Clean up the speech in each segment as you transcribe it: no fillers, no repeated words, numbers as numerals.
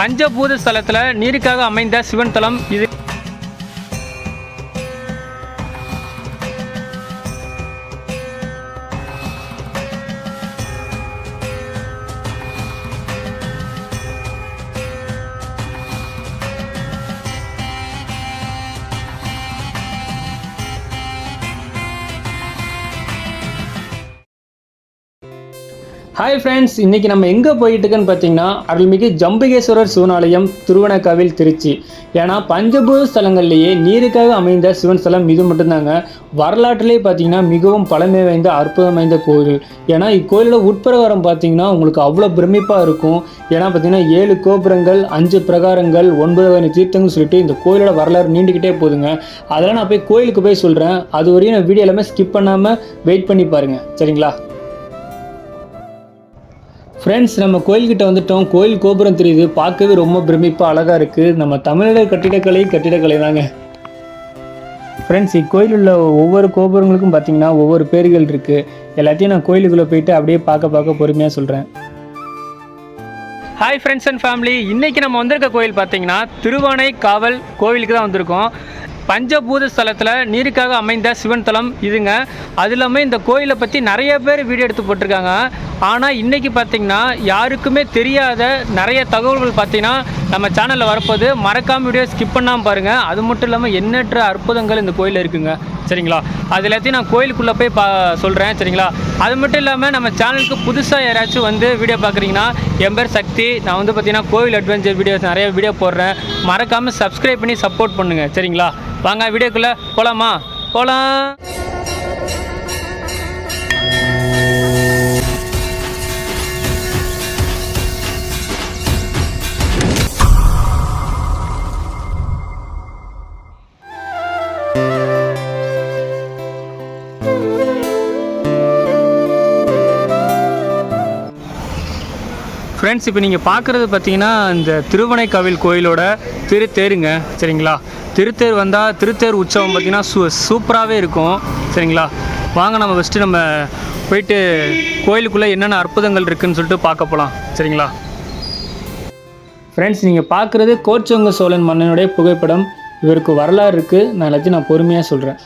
பஞ்சபூத ஸ்தலத்தில் நீருக்காக அமைந்த சிவன் தலம் இது. ஹாய் ஃப்ரெண்ட்ஸ், இன்றைக்கி நம்ம எங்கே போயிட்டுருக்குன்னு பார்த்தீங்கன்னா அருள்மிகு ஜம்புகேஸ்வரர் சிவனாலயம், திருவண்ணாமலை, திருச்சி. ஏன்னா பஞ்சபூத ஸ்தலங்கள்லேயே நீருக்காக அமைந்த சிவன் ஸ்தலம் இது மட்டும்தாங்க. வரலாற்றிலே பார்த்தீங்கன்னா மிகவும் பழமை வாய்ந்த அற்புதம் வாய்ந்த கோயில். ஏன்னா இக்கோயிலோட உட்பிரகாரம் பார்த்தீங்கன்னா உங்களுக்கு அவ்வளோ பிரமிப்பாக இருக்கும். ஏன்னா பார்த்தீங்கன்னா 7 கோபுரங்கள், 5 பிரகாரங்கள், 9 வகை தீர்த்தங்கள் சொல்லிட்டு இந்த கோயிலோட வரலாறு நீண்டுக்கிட்டே போகுதுங்க. அதெல்லாம் நான் போய் கோயிலுக்கு போய் சொல்கிறேன். அது வரையும் நான் வீடியோ எல்லாமே ஸ்கிப் பண்ணாமல் வெயிட் பண்ணி பாருங்கள், சரிங்களா? ஃப்ரெண்ட்ஸ், நம்ம கோயில்கிட்ட வந்துட்டோம். கோயில் கோபுரம் தெரியுது, பார்க்கவே ரொம்ப பிரமிப்பாக அழகாக இருக்குது. நம்ம தமிழோட கட்டிடக்கலை தாங்க. ஃப்ரெண்ட்ஸ், இக்கோயில் உள்ள ஒவ்வொரு கோபுரங்களுக்கும் பார்த்தீங்கன்னா ஒவ்வொரு பேர்கள் இருக்குது. எல்லாத்தையும் நான் கோயிலுக்குள்ளே போயிட்டு அப்படியே பார்க்க பொறுமையாக சொல்கிறேன். ஹாய் ஃப்ரெண்ட்ஸ் அண்ட் ஃபேமிலி, இன்றைக்கி நம்ம வந்திருக்க கோயில் பார்த்தீங்கன்னா திருவானைக்காவல் கோவிலுக்கு தான் வந்திருக்கோம். பஞ்சபூத ஸ்தலத்தில் நீருக்காக அமைந்த சிவன் தலம் இதுங்க. அது இல்லாமல் இந்த கோயிலை பற்றி நிறைய பேர் வீடியோ எடுத்து போட்டிருக்காங்க. ஆனால் இன்றைக்கி பார்த்திங்கன்னா யாருக்குமே தெரியாத நிறைய தகவல்கள் பார்த்திங்கன்னா நம்ம சேனலில் வரப்போது. மறக்காமல் வீடியோ ஸ்கிப் பண்ணாமல் பாருங்கள். அது மட்டும் இல்லாமல் எண்ணற்ற அற்புதங்கள் இந்த கோயிலில் இருக்குங்க, சரிங்களா? அது எல்லாத்தையும் நான் கோயிலுக்குள்ளே போய் சொல்கிறேன், சரிங்களா? அது மட்டும் இல்லாமல் நம்ம சேனலுக்கு புதுசாக யாராச்சும் வந்து வீடியோ பார்க்குறீங்கன்னா, என் பேர் சக்தி. நான் வந்து பார்த்திங்கன்னா கோவில் அட்வென்ச்சர் வீடியோஸ் நிறைய வீடியோ போடுறேன். மறக்காமல் சப்ஸ்கிரைப் பண்ணி சப்போர்ட் பண்ணுங்கள், சரிங்களா? வாங்க வீடியோக்குள்ளே போகலாமா? போகலாம். ஃப்ரெண்ட்ஸ், இப்போ நீங்கள் பார்க்குறது பார்த்தீங்கன்னா இந்த திருவானைக்காவல் கோயிலோட திருத்தேருங்க, சரிங்களா? திருத்தேர் வந்தால் திருத்தேர் உற்சவம் பார்த்திங்கன்னா சூப்பராகவே இருக்கும், சரிங்களா? வாங்க நம்ம ஃபஸ்ட்டு நம்ம போயிட்டு கோயிலுக்குள்ளே என்னென்ன அற்புதங்கள் இருக்குதுன்னு சொல்லிட்டு பார்க்க போகலாம், சரிங்களா? ஃப்ரெண்ட்ஸ், நீங்கள் பார்க்குறது கோச்சொங்க சோழன் மன்னனுடைய புகைப்படம். இவருக்கு வரலாறு இருக்குது. நான் எல்லாத்தையும் நான் பொறுமையாக சொல்கிறேன்.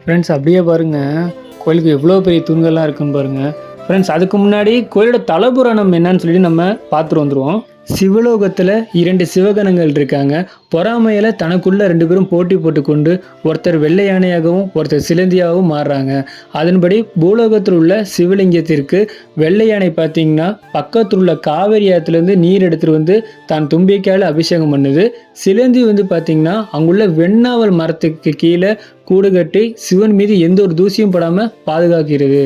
ஃப்ரெண்ட்ஸ், அப்படியே பாருங்கள், கோயிலுக்கு எவ்வளோ பெரிய தூண்கள்லாம் இருக்குன்னு பாருங்கள். ஃப்ரெண்ட்ஸ், அதுக்கு முன்னாடி கோயிலோட தலபுராணம் என்னன்னு சொல்லிட்டு நம்ம பார்த்துட்டு வந்துடுவோம். சிவலோகத்தில் 2 சிவகணங்கள் இருக்காங்க. பொறாமையில் தனக்குள்ள 2 பேரும் போட்டி போட்டுக்கொண்டு ஒருத்தர் வெள்ளை யானையாகவும் ஒருத்தர் சிலந்தியாகவும் மாறுறாங்க. அதன்படி பூலோகத்தில் உள்ள சிவலிங்கத்திற்கு வெள்ளை யானை பார்த்தீங்கன்னா பக்கத்தில் உள்ள காவேரி ஆற்றுலேருந்து நீர் எடுத்துகிட்டு வந்து தான் தும்பிக்கையால் அபிஷேகம் பண்ணுது. சிலந்தி வந்து பார்த்தீங்கன்னா அங்குள்ள வெண்ணாவல் மரத்துக்கு கீழே கூடு கட்டி சிவன் மீது எந்த ஒரு தூசியும் படாமல் பாதுகாக்கிறது.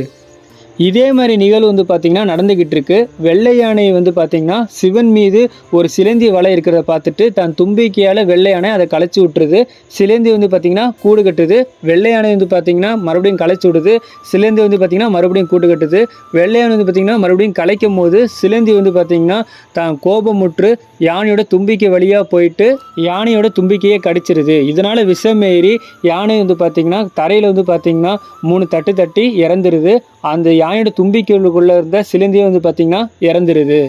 இதே மாதிரி நிகழ்வு வந்து பார்த்திங்கன்னா நடந்துக்கிட்டு இருக்கு. வெள்ளை யானை வந்து பார்த்திங்கன்னா சிவன் மீது ஒரு சிலந்தி வலை இருக்கிறத பார்த்துட்டு தன் தும்பிக்கையால் வெள்ளை யானை அதை களைச்சி விட்டுருது. சிலந்தி வந்து பார்த்திங்கன்னா கூடு கட்டுது. வெள்ளை யானை வந்து பார்த்திங்கன்னா மறுபடியும் களைச்சி விடுது. சிலந்தி வந்து பார்த்திங்கன்னா மறுபடியும் கூடு கட்டுது. வெள்ளை யானை வந்து பார்த்திங்கன்னா மறுபடியும் களைக்கும் போது சிலந்தி வந்து பார்த்திங்கன்னா தான் கோபமுற்று யானையோட தும்பிக்கை வழியாக போயிட்டு யானையோட தும்பிக்கையே கடிச்சிருது. இதனால் விஷமேறி யானை வந்து பார்த்திங்கன்னா தரையில் வந்து பார்த்திங்கன்னா 3 தட்டு தட்டி இறந்துருது. அந்த யானையோட தும்பிக்கைக்குள்ளே இருந்த சிலந்தியை வந்து பார்த்திங்கன்னா இறந்துருது.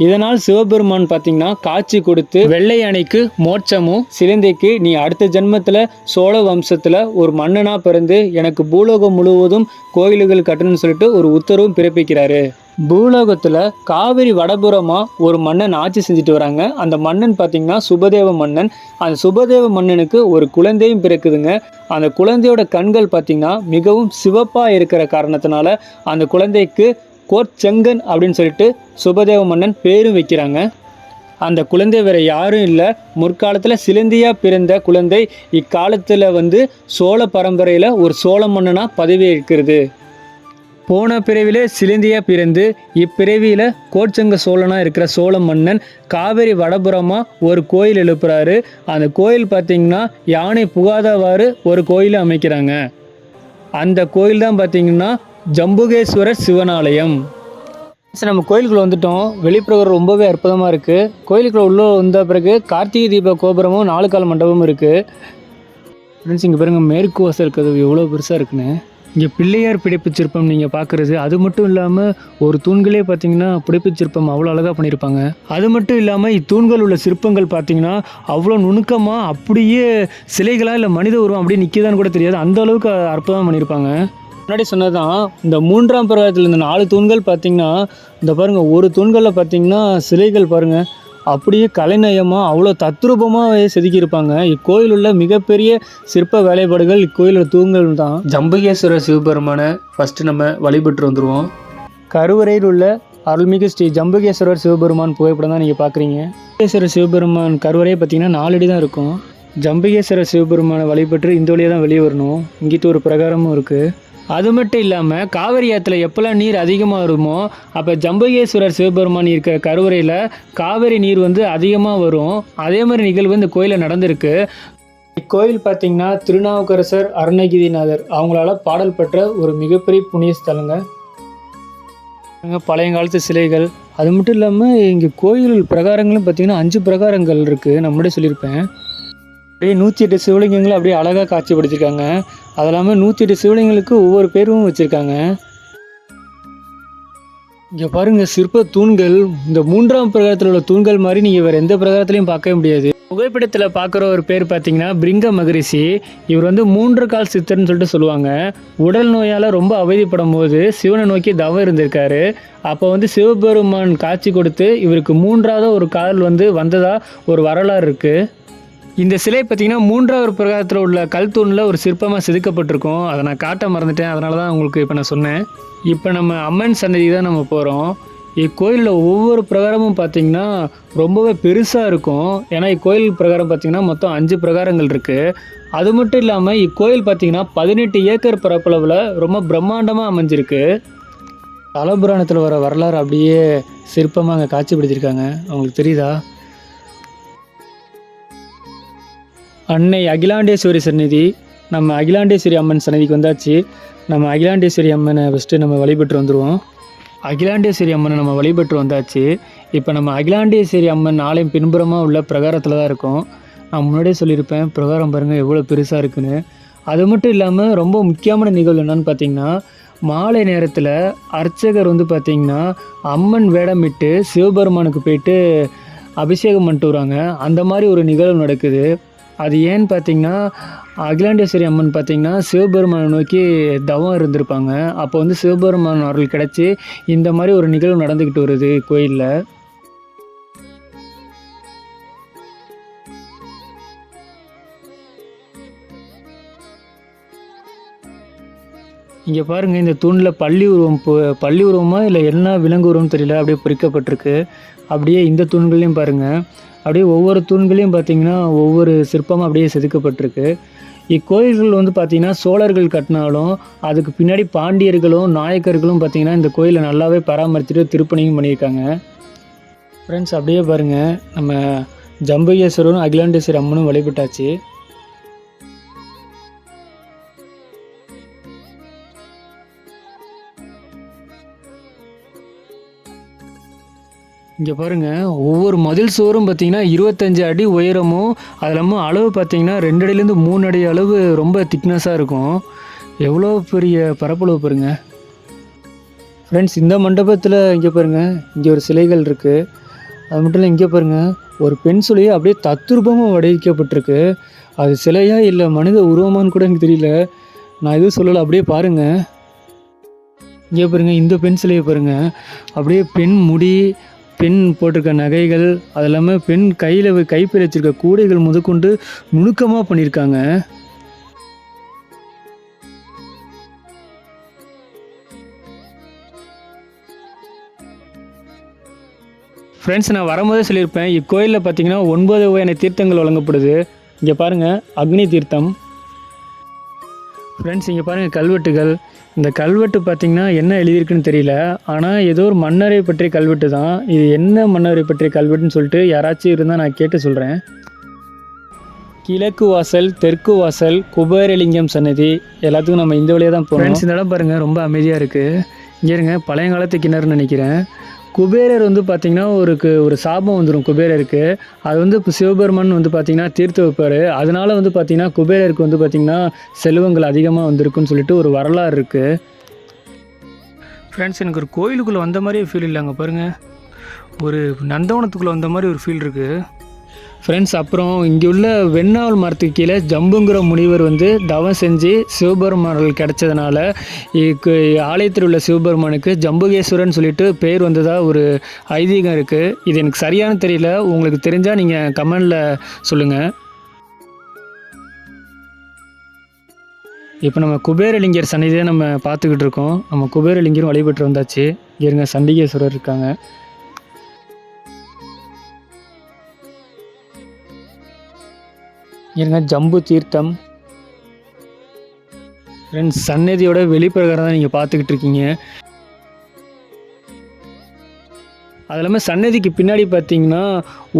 இதனால் சிவபெருமான் பார்த்திங்கன்னா காட்சி கொடுத்து வெள்ளை யானைக்கு மோட்சமும், சிலந்திக்கு நீ அடுத்த ஜென்மத்தில் சோழ வம்சத்தில் ஒரு மன்னனாக பிறந்து எனக்கு பூலோகம் முழுவதும் கோயில்கள் கட்டணும்னு சொல்லிட்டு ஒரு உத்தரவும் பிறப்பிக்கிறாரு. பூலோகத்தில் காவிரி வடபுறமாக ஒரு மன்னன் ஆட்சி செஞ்சுட்டு வராங்க. அந்த மன்னன் பார்த்திங்கன்னா சுபதேவ மன்னன். அந்த சுபதேவ மன்னனுக்கு ஒரு குழந்தையும் பிறக்குதுங்க. அந்த குழந்தையோட கண்கள் பார்த்திங்கன்னா மிகவும் சிவப்பாக இருக்கிற காரணத்தினால அந்த குழந்தைக்கு கோச்செங்கன் அப்படின்னு சொல்லிட்டு சுபதேவ மன்னன் பேரும் வைக்கிறாங்க. அந்த குழந்தை வேறு யாரும் இல்லை, முற்காலத்தில் சிலந்தியாக பிறந்த குழந்தை இக்காலத்தில் வந்து சோழ பரம்பரையில் ஒரு சோழ மன்னனாக பதவி ஏற்கிறது. போன பிறவிலே சிலந்தியாக பிறந்து இப்பிறவியில் கோச்செங்க சோழனாக இருக்கிற சோழ மன்னன் காவிரி வடபுறமாக ஒரு கோயில் எழுப்புறாரு. அந்த கோயில் பார்த்திங்கன்னா யானை புகாதவாறு ஒரு கோயிலை அமைக்கிறாங்க. அந்த கோயில் தான் பார்த்திங்கன்னா ஜம்புகேஸ்வரர் சிவனாலயம். நம்ம கோயிலுக்குள்ளே வந்துட்டோம். வெளிப்பிரகாரம் ரொம்பவே அற்புதமாக இருக்குது. கோயிலுக்குள்ளே உள்ளே வந்த பிறகு கார்த்திகை தீப கோபுரமும் 4 கால் மண்டபமும் இருக்குது. ஃப்ரெண்ட்ஸ், இங்கே பாருங்கள், மேற்கு வாசல் இருக்கிறது எவ்வளோ பெருசாக இருக்குன்னு. இங்கே பிள்ளையார் புடைப்புச் சிற்பம் நீங்கள் பார்க்குறது, அது மட்டும் இல்லாமல் ஒரு தூண்களே பார்த்தீங்கன்னா புடைப்புச் சிற்பம் அவ்வளோ அழகாக பண்ணியிருப்பாங்க. அது மட்டும் இல்லாமல் இத்தூண்கள் உள்ள சிற்பங்கள் பார்த்தீங்கன்னா அவ்வளோ நுணுக்கமாக அப்படியே சிலைகளாக இல்லை மனித உருவம் அப்படியே நிற்கிதான்னு கூட தெரியாது, அந்த அளவுக்கு அற்புதமாக பண்ணியிருப்பாங்க. முன்னாடி சொன்னதான் இந்த 3ஆம் பிரகாரத்தில் இந்த 4 தூண்கள் பார்த்தீங்கன்னா, இந்த பாருங்கள் ஒரு தூண்களில் பார்த்தீங்கன்னா சிலைகள் பாருங்கள் அப்படியே கலைநயமாக அவ்வளோ தத்ரூபமாக செதுக்கியிருப்பாங்க. இக்கோயில் உள்ள மிகப்பெரிய சிற்ப வேலைப்பாடுகள் இக்கோயிலோட தூண்கள் தான். ஜம்புகேஸ்வரர் சிவபெருமானை ஃபஸ்ட்டு நம்ம வழிபட்டு வந்துடுவோம். கருவறையில் உள்ள அருள்மிகு ஸ்ரீ ஜம்புகேஸ்வரர் சிவபெருமான் புகைப்படம் தான் நீங்கள் பார்க்குறீங்க. ஜம்புகேஸ்வரர் சிவபெருமான் கருவறையை பார்த்தீங்கன்னா 4 அடி தான் இருக்கும். ஜம்புகேஸ்வரர் சிவபெருமானை வழிபட்டு இந்த வழியாக தான் வெளியே வரணும். இங்கிட்டு ஒரு பிரகாரமும் இருக்குது. அது மட்டும் இல்லாமல் காவிரி ஆற்றுல எப்போல்லாம் நீர் அதிகமாக வருமோ அப்போ ஜம்புகேஸ்வரர் சிவபெருமான் இருக்கிற கருவறையில் காவிரி நீர் வந்து அதிகமாக வரும். அதே மாதிரி நிகழ்வு இந்த கோயிலில் நடந்திருக்கு. இக்கோயில் பார்த்திங்கன்னா திருநாவுக்கரசர் அருணகிரிநாதர் அவங்களால பாடல் பெற்ற ஒரு மிகப்பெரிய புண்ணிய ஸ்தலங்க. பழையங்காலத்து சிலைகள் அது மட்டும் இல்லாமல் இங்கே கோயில் பிரகாரங்களும் பார்த்திங்கன்னா 5 பிரகாரங்கள் இருக்குது. நான் முன்னாடி சொல்லியிருப்பேன். அப்படியே 108 சிவலிங்கங்களும் அப்படியே அழகாக காட்சிப்படுத்தியிருக்காங்க. அது இல்லாமல் 108 சிவலிங்கங்களுக்கு ஒவ்வொரு பேரும் வச்சுருக்காங்க. இங்கே பாருங்கள் சிற்ப தூண்கள் இந்த 3ஆம் பிரகாரத்தில் உள்ள தூண்கள் மாதிரி நீங்கள் வேறு எந்த பிரகாரத்துலையும் பார்க்க முடியாது. புகைப்படத்தில் பார்க்குற ஒரு பேர் பார்த்தீங்கன்னா பிருங்க மகரிஷி. இவர் வந்து 3 கால் சித்தர்னு சொல்லிட்டு சொல்லுவாங்க. உடல் நோயால் ரொம்ப அவதிப்படும் போது சிவனை நோக்கி தவம் இருந்திருக்காரு. அப்போ வந்து சிவபெருமான் காட்சி கொடுத்து இவருக்கு 3ஆவது ஒரு கால் வந்து வந்ததாக ஒரு வரலாறு இருக்குது. இந்த சிலை பார்த்திங்கன்னா 3ஆவது பிரகாரத்தில் உள்ள கல் தூணில் ஒரு சிற்பமாக செதுக்கப்பட்டிருக்கும். அதை நான் காட்ட மறந்துட்டேன், அதனால தான் உங்களுக்கு இப்போ நான் சொன்னேன். இப்போ நம்ம அம்மன் சன்னதி தான் நம்ம போகிறோம். இக்கோயிலில் ஒவ்வொரு பிரகாரமும் பார்த்திங்கன்னா ரொம்பவே பெருசாக இருக்கும். ஏன்னா இக்கோயில் பிரகாரம் பார்த்திங்கன்னா மொத்தம் 5 பிரகாரங்கள் இருக்குது. அது மட்டும் இல்லாமல் இக்கோயில் பார்த்திங்கன்னா 18 ஏக்கர் பரப்பளவில் ரொம்ப பிரம்மாண்டமாக அமைஞ்சிருக்கு. தலபுராணத்தில் வர வரலாறு அப்படியே சிற்பமாக அங்கே காட்சிப்படுத்தியிருக்காங்க. அவங்களுக்கு தெரியுதா? அன்னை அகிலாண்டேஸ்வரி சன்னதி. நம்ம அகிலாண்டேஸ்வரி அம்மன் சன்னதிக்கு வந்தாச்சு. நம்ம அகிலாண்டேஸ்வரி அம்மனை ஃபஸ்ட்டு நம்ம வழிபட்டு வந்துடுவோம். அகிலாண்டேஸ்வரி அம்மனை நம்ம வழிபட்டு வந்தாச்சு. இப்போ நம்ம அகிலாண்டேஸ்வரி அம்மன் ஆலயம் பின்புறமாக உள்ள பிரகாரத்தில் தான் இருக்கோம். நான் முன்னாடியே சொல்லியிருப்பேன், பிரகாரம் பாருங்கள் எவ்வளோ பெருசாக இருக்குன்னு. அது மட்டும் இல்லாமல் ரொம்ப முக்கியமான நிகழ்வு என்னென்னு பார்த்தீங்கன்னா, மாலை நேரத்தில் அர்ச்சகர் வந்து பார்த்திங்கன்னா அம்மன் வேடமிட்டு சிவபெருமானுக்கு போயிட்டு அபிஷேகம் பண்ணிட்டு வராங்க. அந்த மாதிரி ஒரு நிகழ்வு நடக்குது. அது ஏன்னு பார்த்தீங்கன்னா, அகிலாண்டேஸ்வரி அம்மன் பார்த்திங்கன்னா சிவபெருமானை நோக்கி தவம் இருந்திருப்பாங்க. அப்போ வந்து சிவபெருமான் அருள் கிடச்சி இந்த மாதிரி ஒரு நிகழ்வு நடந்துக்கிட்டு வருது கோயிலில். இங்கே பாருங்கள், இந்த தூணில் பள்ளி உருவமாக இல்லை என்ன விலங்கு உருவம் தெரியல, அப்படியே பொறிக்கப்பட்டிருக்கு. அப்படியே இந்த தூண்களையும் பாருங்கள், அப்படியே ஒவ்வொரு தூண்களையும் பார்த்திங்கன்னா ஒவ்வொரு சிற்பமாக அப்படியே செதுக்கப்பட்டிருக்கு. இக்கோயில்கள் வந்து பார்த்திங்கன்னா சோழர்கள் கட்டினாலும் அதுக்கு பின்னாடி பாண்டியர்களும் நாயக்கர்களும் பார்த்திங்கன்னா இந்த கோயிலை நல்லாவே பராமரிச்சுட்டு திருப்பணியும் பண்ணியிருக்காங்க. ஃப்ரெண்ட்ஸ் அப்படியே பாருங்கள், நம்ம ஜம்புகேஸ்வரரும் அகிலாண்டேஸ்வரி அம்மனும் வழிபட்டாச்சு. இங்கே பாருங்கள், ஒவ்வொரு மதில் சுவரும் பார்த்திங்கன்னா 25 அடி உயரமும் அது இல்லாமல் அளவு பார்த்திங்கன்னா 2 அடியிலேருந்து 3 அடி அளவு ரொம்ப திக்னஸாக இருக்கும். எவ்வளோ பெரிய பரப்பளவு பாருங்கள். ஃப்ரெண்ட்ஸ் இந்த மண்டபத்தில் இங்கே பாருங்கள், இங்கே ஒரு சிலைகள் இருக்குது. அது மட்டும் இல்லை இங்கே பாருங்கள், ஒரு பெண் சிலையை அப்படியே தத்ரூபமாக வடிவமைக்கப்பட்டிருக்கு. அது சிலையா இல்லை மனித உருவமானு கூட எனக்கு தெரியல, நான் எதுவும் சொல்லலை. அப்படியே பாருங்கள், இங்கே பாருங்கள், இந்த பெண் சிலையை பாருங்கள். அப்படியே பெண் முடி, பெண் போட்டிருக்க நகைகள், அது இல்லாமல் பெண் கைப்பில் வச்சிருக்க கூடைகள் முதற்கொண்டு நுணுக்கமாக பண்ணியிருக்காங்க. ஃப்ரெண்ட்ஸ் நான் வரும்போதே சொல்லியிருப்பேன், இக்கோயிலில் பார்த்தீங்கன்னா 9 வகையான தீர்த்தங்கள் வழங்கப்படுது. இங்கே பாருங்கள், அக்னி தீர்த்தம். ஃப்ரெண்ட்ஸ் இங்கே பாருங்கள் கல்வெட்டுகள். இந்த கல்வெட்டு பார்த்திங்கன்னா என்ன எழுதியிருக்குன்னு தெரியல, ஆனால் ஏதோ ஒரு மன்னரை பற்றிய கல்வெட்டு தான். இது என்ன மன்னரை பற்றிய கல்வெட்டுன்னு சொல்லிட்டு யாராச்சும் இருந்தால் நான் கேட்டு சொல்கிறேன். கிழக்கு வாசல், தெற்கு வாசல், குபேரலிங்கம் சன்னதி, எல்லாத்துக்கும் நம்ம இந்த வழியாக தான் போகிறோம். ஃப்ரெண்ட்ஸ் இந்த இடம் பாருங்கள் ரொம்ப அமைதியாக இருக்குது. இங்கே இருங்க, பழைய காலத்து கிணறுன்னு நினைக்கிறேன். குபேரர் வந்து பார்த்திங்கன்னா ஒரு சாபம் வந்துடும் குபேரருக்கு. அது வந்து இப்போ சிவபெருமான் வந்து பார்த்திங்கன்னா தீர்த்து வைப்பார். அதனால வந்து பார்த்திங்கன்னா குபேரருக்கு வந்து பார்த்திங்கன்னா செல்வங்கள் அதிகமாக வந்திருக்குன்னு சொல்லிட்டு ஒரு வரலாறு இருக்குது. ஃப்ரெண்ட்ஸ், எனக்கு ஒரு கோயிலுக்குள்ளே வந்த மாதிரியே ஃபீல் இல்லை. அங்கே பாருங்கள், ஒரு நந்தவனத்துக்குள்ளே வந்த மாதிரி ஒரு ஃபீல் இருக்குது. ஃப்ரெண்ட்ஸ், அப்புறம் இங்கே உள்ள வெண்ணாவல் மரத்துக்கு கீழே ஜம்புங்கிற முனிவர் வந்து தவம் செஞ்சு சிவபெருமான்கள் கிடைச்சதுனால ஆலயத்தில் உள்ள சிவபெருமானுக்கு ஜம்புகேஸ்வரன் சொல்லிட்டு பேர் வந்ததாக ஒரு ஐதீகம் இருக்குது. இது எனக்கு சரியான தெரியல, உங்களுக்கு தெரிஞ்சால் நீங்கள் கமெண்டில் சொல்லுங்கள். இப்போ நம்ம குபேரலிங்கர் சன்னிதியை நம்ம பார்த்துக்கிட்டு இருக்கோம். நம்ம குபேரலிங்கரும் வழிபட்டு வந்தாச்சு. இருங்க, சண்டிகேஸ்வரர் இருக்காங்க. இருங்க, ஜம்பு தீர்த்தம். ஃப்ரெண்ட்ஸ், சன்னதியோட வெளிப்பிரகாரம் தான் நீங்கள் பார்த்துக்கிட்டு இருக்கீங்க. அது இல்லாமல் சன்னதிக்கு பின்னாடி பார்த்தீங்கன்னா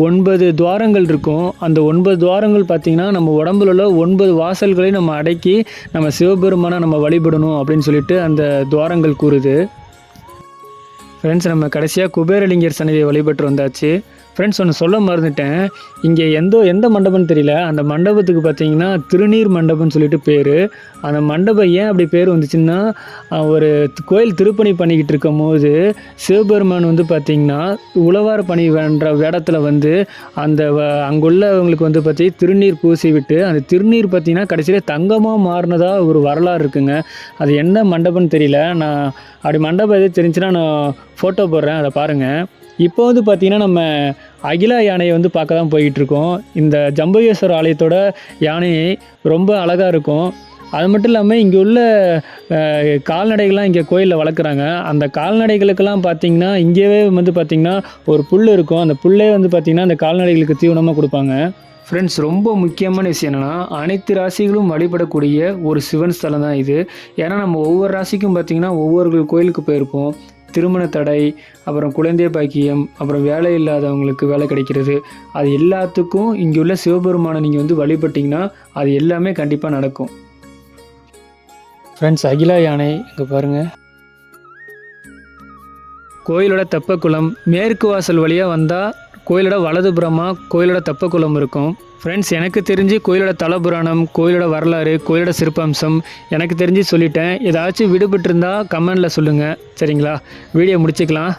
9 துவாரங்கள் இருக்கும். அந்த 9 துவாரங்கள் பார்த்திங்கன்னா நம்ம உடம்புல உள்ள 9 வாசல்களையும் நம்ம அடக்கி நம்ம சிவபெருமானை நம்ம வழிபடணும் அப்படின்னு சொல்லிட்டு அந்த துவாரங்கள் கூறுது. ஃப்ரெண்ட்ஸ், நம்ம கடைசியாக குபேரலிங்கர் சன்னதியை வழிபட்டு வந்தாச்சு. ஃப்ரெண்ட்ஸ், ஒன்று சொல்ல மறந்துட்டேன். இங்கே எந்த மண்டபம்னு தெரியல, அந்த மண்டபத்துக்கு பார்த்தீங்கன்னா திருநீர் மண்டபம்னு சொல்லிட்டு பேர். அந்த மண்டபம் ஏன் அப்படி பேர் வந்துச்சுன்னா, ஒரு கோயில் திருப்பணி பண்ணிக்கிட்டு இருக்கும் போது சிவபெருமான் வந்து பார்த்திங்கன்னா உழவார் பணி வேண்ட வேடத்தில் வந்து அங்குள்ளவங்களுக்கு வந்து பார்த்தி திருநீர் பூசி விட்டு அந்த திருநீர் பார்த்திங்கன்னா கடைசியில் தங்கமாக மாறினதாக ஒரு வரலாறு இருக்குங்க. அது என்ன மண்டபம்னு தெரியல. நான் அப்படி மண்டபம் எது தெரிஞ்சுன்னா நான் ஃபோட்டோ போடுறேன், அதை பாருங்கள். இப்போ வந்து பார்த்திங்கன்னா நம்ம அகிலா யானையை வந்து பார்க்க தான் போய்கிட்டுருக்கோம். இந்த ஜம்புகேஸ்வரர் ஆலயத்தோட யானை ரொம்ப அழகாக இருக்கும். அது மட்டும் இல்லாமல் இங்கே உள்ள கால்நடைகள்லாம் இங்கே கோயிலில் வளர்க்குறாங்க. அந்த கால்நடைகளுக்கெல்லாம் பார்த்திங்கன்னா இங்கேயே வந்து பார்த்திங்கன்னா ஒரு புல் இருக்கும். அந்த புல்லே வந்து பார்த்திங்கன்னா அந்த கால்நடைகளுக்கு தீவனமாக கொடுப்பாங்க. ஃப்ரெண்ட்ஸ், ரொம்ப முக்கியமான விஷயம் என்னென்னா, அனைத்து ராசிகளும் வழிபடக்கூடிய ஒரு சிவன் ஸ்தலம் தான் இது. ஏன்னா நம்ம ஒவ்வொரு ராசிக்கும் பார்த்திங்கன்னா ஒவ்வொரு கோயிலுக்கு போயிருப்போம். திருமண தடை, அப்புறம் குழந்தை பாக்கியம், அப்புறம் வேலை இல்லாதவங்களுக்கு வேலை கிடைக்கிறது, அது எல்லாத்துக்கும் இங்கே உள்ள சிவபெருமானை நீங்கள் வந்து வழிபட்டிங்கன்னா அது எல்லாமே கண்டிப்பாக நடக்கும். ஃப்ரெண்ட்ஸ், அகிலா யானை இங்கே பாருங்கள். கோயிலோட தெப்பக்குளம் மேற்கு வாசல் வழியாக வந்தால் கோயிலோட வலதுபுறமாக கோயிலோட தெப்பக்குளம் இருக்கும். ஃப்ரெண்ட்ஸ், எனக்கு தெரிஞ்சு கோயிலோட தலபுராணம், கோயிலோட வரலாறு, கோயிலோட சிறப்பம்சம் எனக்கு தெரிஞ்சு சொல்லிட்டேன். ஏதாச்சும் விடுபட்டிருந்தால் கமெண்டில் சொல்லுங்கள். சரிங்களா? வீடியோ முடிச்சுக்கலாம்.